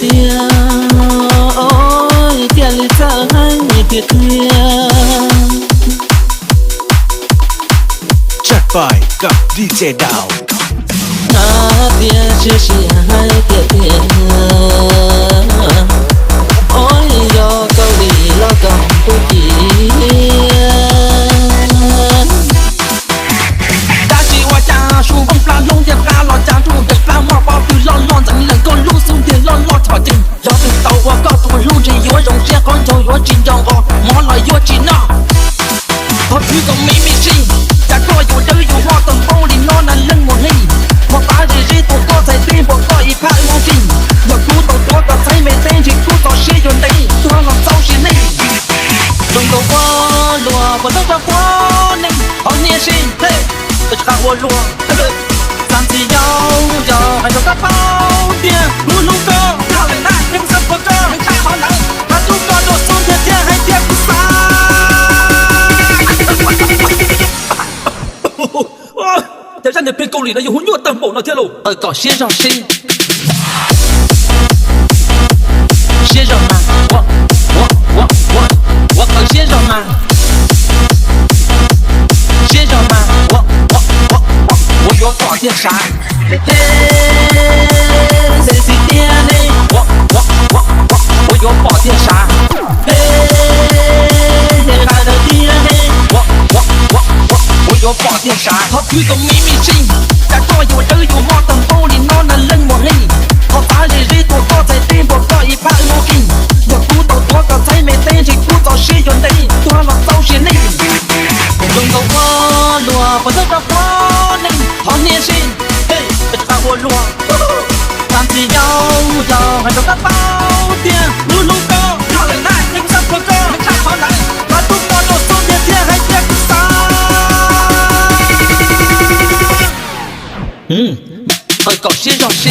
tia ôi tia lì ta hai nhẹ tia tiaจัดไปกับดีเจดาว tia chưa chỉ hai tia tia ôi do câu đi lo cầm tôi chỉชูบังปลาลงเดียบปลาหลอดจานรูเด็กปลาหม้อเปล่าคือร้อนร้อนจากนี้หลังก็รู้สูงเดียร้อนร้อนถอดจริงยอดเป็นเต่าว่าก็ตัวรู้ใจยัวยงเสียก้อนโจยัวจินยองออกหมอลอยยัวจีน่าพอถือก็ไม่มีจริงจากก็อยู่เดืออยู่หม้อต้นโป้ลินนอนนั่นเรื่องหมดให้พอตาจีจีตัวก็ใส่ตีนบอกก็อีพายมองจริงอยากรู้ตัวตัวก็ใช้ไม่เต้นจิกูต่อเชี่ยยนต์ได้ตัวหลับเศร้าเชี่ยนี่ลงตัวว่าลัวพอต้องจับว่านี่เอาเนี่ยสิเฮ้จะฆ่าวัวลัว三次有係做得包啲，我老哥靠人奶，用十個鐘太可能，他都過到雙隻隻係隻不散。哇！條真係變高年啦，要好弱登步啦，條路。搞先生先，先生嘛，我搞先生嘛，先生嘛，我有宝剑山，嘿，谁是爹呢？我有宝剑山，嘿，他的爹呢？我有宝剑山，他推动秘密性，在多有人有毛等玻璃脑能冷漠黑，他打日日多高在颠簸高一拍我劲，要古到多个才没登进古早些有内，多了早些内，用个我落不得个我内。好年轻，嘿，别打我乱。三次有係做得包啲，我老哥靠人奶，用十個鐘太可能，他都過到雙隻隻係隻不散。去搞先生先。